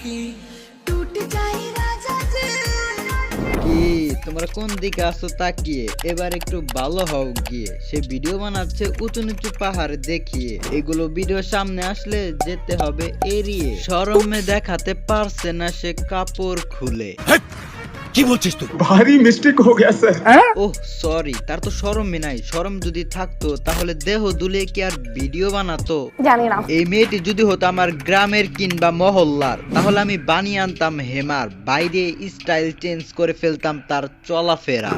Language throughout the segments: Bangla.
কি তোমরা কোন দিকে আসো তাকিয়ে, এবার একটু ভালো হও গিয়ে। সে ভিডিও বানাচ্ছে উঁচু নিচু পাহাড় দেখিয়ে, এগুলো ভিডিও সামনে আসলে যেতে হবে এড়িয়ে। শরমে দেখাতে পারছে না সে কাপড় খুলে। কি বলছিস তুই? ভারী মিস্টেক হো গয়া স্যার। ওহ সরি, তার তো শরমই নাই। শরম যদি থাকতো তাহলে দেহ দুলে কি আর ভিডিও বানাতো? জানি না। এই মেয়েটি যদি হতো আমার গ্রামের কিংবা মহল্লার, তাহলে আমি বানিয়ে আনতাম হেমার, বাইরে স্টাইল চেঞ্জ করে ফেলতাম তার চলাফেরা।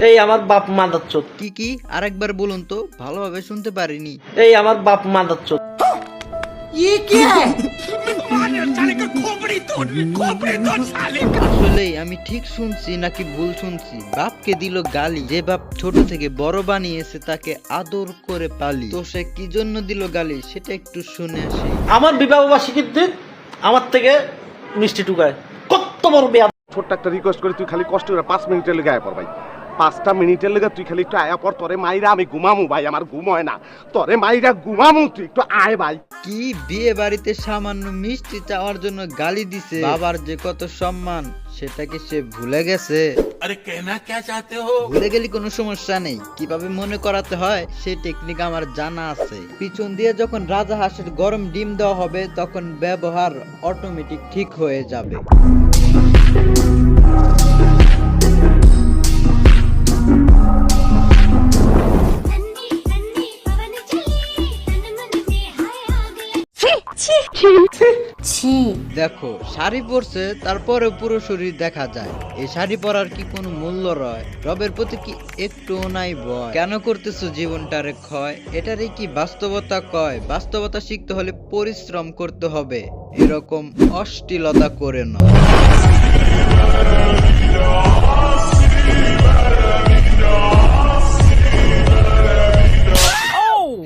এই আমার বাপ মাদারচোদ। কি আরেকবার বলুন তো, ভালোভাবে শুনতে পারিনি। এই আমার বাপ মাদারচোদ। আসলে আমি ঠিক শুনছি নাকি ভুল শুনছি? বাপকে দিল গালি, যে বাপ ছোট থেকে বড় বানিয়েছে তাকে আদর করে পালি, তো সে কি জন্য দিল গালি সেটা একটু শুনে আসি। আমার বিবাহ বার্ষিকীর দিন আমার থেকে মিষ্টি টুকায়, কত বড় বেয়া। ছোট্ট একটা রিকোয়েস্ট করি, তুই খালি কষ্ট করে 5 মিনিটের লেগে আয়া পর ভাই। 5টা মিনিটের লেগে তুই খালি একটু আয়া পর, তোরে মাইরা আমি ঘুমামু ভাই, আমার ঘুম হয় না। তোরে মাইরা ঘুমামু, তুই একটু আয় ভাই। কি বিয়ে বাড়িতে সামান্য মিষ্টি চাওয়ার জন্য গালি দিছে? বাবার যে কত সম্মান সেটা কি সে ভুলে গেছে? আরে কেনা কে চাতে হো? ভুলে গেলে কোনো সমস্যা নেই, কিভাবে মনে করাতে হয় সেই টেকনিক আমার জানা আছে। পিছন দিয়ে যখন রাজা হাঁসের গরম ডিম দেওয়া হবে তখন ব্যবহার অটোমেটিক ঠিক হয়ে যাবে। দেখো শাড়ি পরছে, তারপরে পুরো শরীর দেখা যায়। এই শাড়ি পরার কি কোনো মূল্য রয়? রবের প্রতি কি একটু নাই ভয়? কেন করতেছো জীবনটারে ক্ষয়? এটারে কি বাস্তবতা কয়? বাস্তবতা শিখতে হলে পরিশ্রম করতে হবে, এরকম অশ্লীলতা করে না।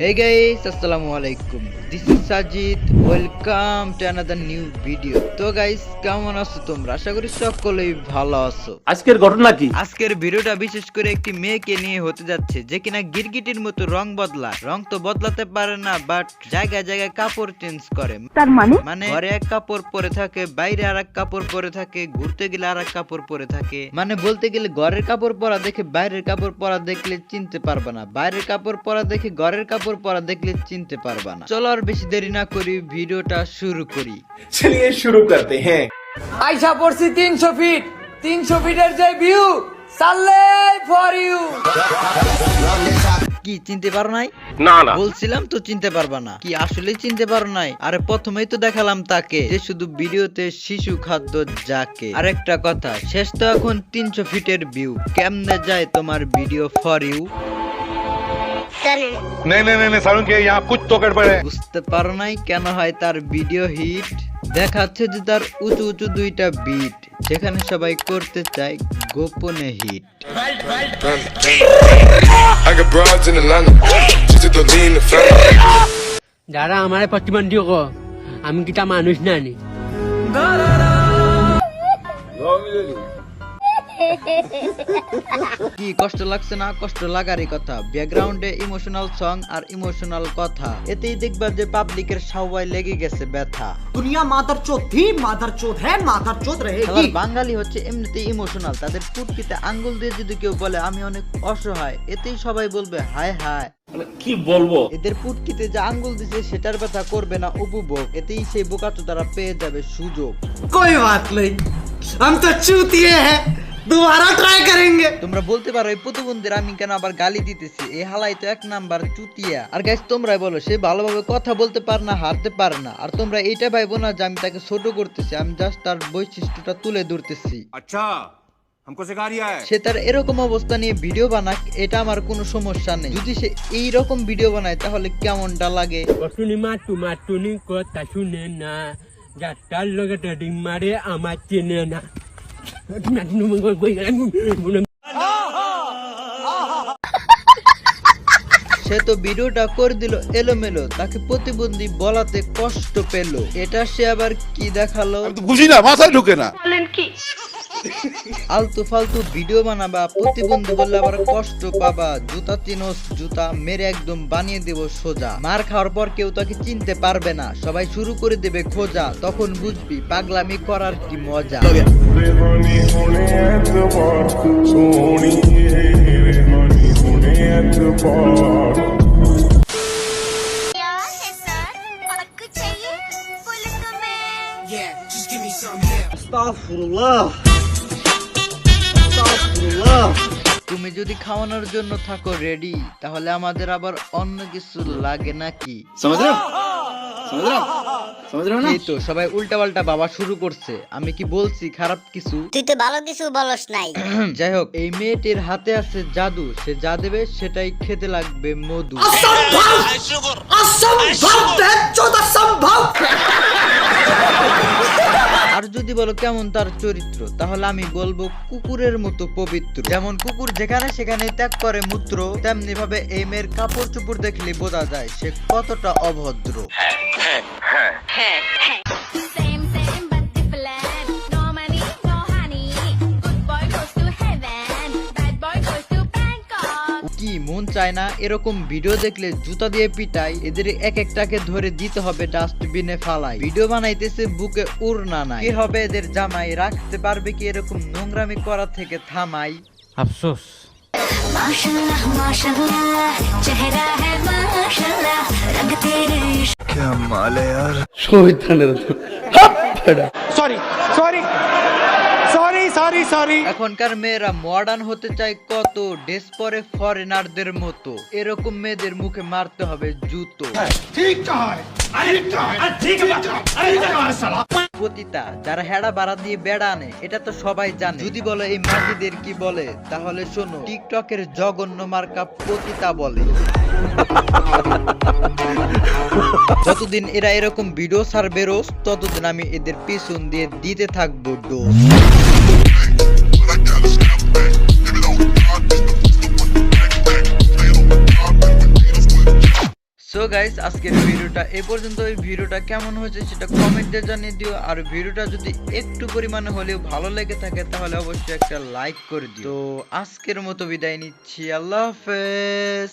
Hey guys, assalamu alaikum. This is Sajid. Welcome to another new video. তো গাইস কেমন আছো তোমরা? আশা করি সকলেই ভালো আছো। আজকের ঘটনা কি? আজকের ভিডিওটা বিশেষ করে একটি মেয়েকে নিয়ে হতে যাচ্ছে, যে কিনা গিরগিটির মতো রং বদলায়। রং তো বদলাতে পারে না, বাট জায়গায় জায়গায় কাপড় চেঞ্জ করে। তার মানে ঘরে এক কাপড় পরে থাকে, বাইরে আর এক কাপড় পরে থাকে, ঘুরতে গেলে আর এক কাপড় পরে থাকে। মানে বলতে গেলে ঘরের কাপড় পরা দেখে বাইরের কাপড় পরা দেখলে চিনতে পারবে না, বাইরের কাপড় পরা দেখে ঘরের কাপড় পরা দেখলে চিনতে পারবে না। চলো আর বেশি দেরি না করি, ভিডিওটা শুরু করি। चलिए शुरू करते हैं। আইসা পড়ছি 300 ফিট, 300 ফিটের যে ভিউ সালে ফর ইউ। কি চিনতে পারো নাই? না না, বলছিলাম তো চিনতে পারবা না। কি আসলে চিনতে পারো নাই? আরে প্রথমেই তো দেখালাম তাকে, যে শুধু ভিডিওতে শিশু খাদ্য যাকে। আরেকটা কথা, শেষ তো এখন 300 ফিটের ভিউ, কেমনে যায় তোমার ভিডিও ফর ইউ? नहीं सारुण के यहाँ कुछ तो गड़बड़ है। বুঝতে পারো নাই কেন হয় তার ভিডিও হিট? দেখাচ্ছে যে তার উঁচু উঁচু দুইটা বিট, সেখানে সবাই করতে চায় গোপনে হিট। যারা আমার প্রতিবন্ধী গো, আমি কিটা মানুষ না নি। কি কষ্ট লাগছে না? কষ্ট লাগারই কথা। ব্যাকগ্রাউন্ডে ইমোশনাল সং আর ইমোশনাল কথা, এতেই দেখবা যে পাবলিকের সবাই লেগে গেছে ব্যথা। दुनिया मादरचोद थी, मादरचोद है, मादरचोद रहेगी। আবার বাঙালি হচ্ছে এমনিতেই ইমোশনাল, তাদের ফুটকিতে আঙ্গুল দিয়ে যদি কেউ বলে আমি অনেক অসহায়, এতেই সবাই বলবে হায় হায়। কি বলবো? এদের ফুটকিতে যে আঙ্গুল দিছে সেটার ব্যথা করবে না উপভোগ, এতেই সেই বোকাচো তারা পেয়ে যাবে সুযোগ। कोई बात नहीं, हम तो चूतिए हैं, दोबारा ट्राई करेंगे। তোমরা বলতে পারো এই প্রতিবন্ধীর আমি কেন আবার গালি দিতেছি, এই হালাই তো 1 নাম্বার চুতিয়া। আর গাইস তোমরাই বলো, সে ভালোভাবে কথা বলতে পারে না, হারতে পারে না, আর তোমরা এইটা ভাইবো না যে আমি তাকে ছোট করতেছি, আমি জাস্ট তার বৈশিষ্ট্যটা তুলে ধরতেছি। अच्छा हमको सिखा रिया है। সে তার এরকম অবস্থা নিয়ে ভিডিও বানাক, এটা আমার কোনো সমস্যা নেই। যদি সে এই রকম ভিডিও বানায় তাহলে কেমনটা লাগে? শুনি তোমার টুনি কথা শুনে না, যাত্রার লগে ট্রেডিং মারে আমার চেনে না। সে তো ভিডিওটা করে দিল এলোমেলো, তাকে প্রতিবন্ধী বলাতে কষ্ট পেল। এটা সে আবার কি দেখালো? বুঝি না, মাথায় ঢুকে না। আলতু ফালতু ভিডিও বানাবা, প্রতিবন্ধী বললে আবার কষ্ট পাবা। জুতা চিনোস, জুতা মেরে একদম বানিয়ে দেব সোজা। মার খাওয়ার পর কেউ তাকে চিনতে পারবে না, সবাই শুরু করে দেবে খোঁজা। তখন বুঝবি পাগলামি করার কি মজা। তুমি যদি খাওয়ানোর জন্য থাকো রেডি, তাহলে আমাদের আবার অন্য কিছু লাগে নাকি? এই তো সবাই উল্টা পাল্টা বাবা শুরু করছে। আমি কি বলছি খারাপ কিছু? তুই তো ভালো কিছু বলস নাই। যাই হোক, এই মেয়েটির হাতে আছে জাদু, সে যা দেবে সেটাই খেতে লাগবে মধু। আর যদি বলো কেমন তার চরিত্র, তাহলে আমি বলবো কুকুরের মতো পবিত্র। যেমন কুকুর যেখানে সেখানে ত্যাগ করে মূত্র, তেমনি ভাবে এই মেয়ের কাপড় চোপড় দেখলে বোঝা যায় সে কতটা অভদ্র। কি মন চায় না এরকম ভিডিও দেখলে জুতা দিয়ে পিটাই? এদের এক একটাকে ধরে দিতে হবে ডাস্টবিনে ফালাই। ভিডিও বানাইতেছে বুকে উড়না নাই, কি হবে এদের জামাই? রাখতে পারবে কি এরকম নোংরামি করা থেকে থামাই? আফসোস। माशाल्लाह माशाल्लाह चेहरा है माशाल्लाह रंग तेरे এখনকার মেয়েরা মডার্ন হতে চায় কত, ড্রেস পরে ফরেনারদের মতো। এরকম মেয়েদের মুখে মারতে হবে জুতো। পতিতা যারা হেডা বাড়া দিয়ে বেড়া আনে, এটা তো সবাই জানে। যদি বলো এই মাটিদের কি বলে, তাহলে শোনো টিকটকের জঘন্য মার্কা পতিতা বলে। যতদিন এরা এরকম ভিডিও ছাড়বে রোজ, ততদিন আমি এদের পিছন দিয়ে দিতে থাকবো ডোজ। সো গাইস, আজকের ভিডিওটা এ পর্যন্ত। এই ভিডিওটা কেমন হয়েছে সেটা কমেন্টে জানিয়ে দিও। আর ভিডিওটা যদি একটু পরিমাণে হলেও ভালো লেগে থাকে তাহলে অবশ্যই একটা লাইক করে দিও। তো আজকের মতো বিদায় নিচ্ছি, আল্লাহ হাফেজ।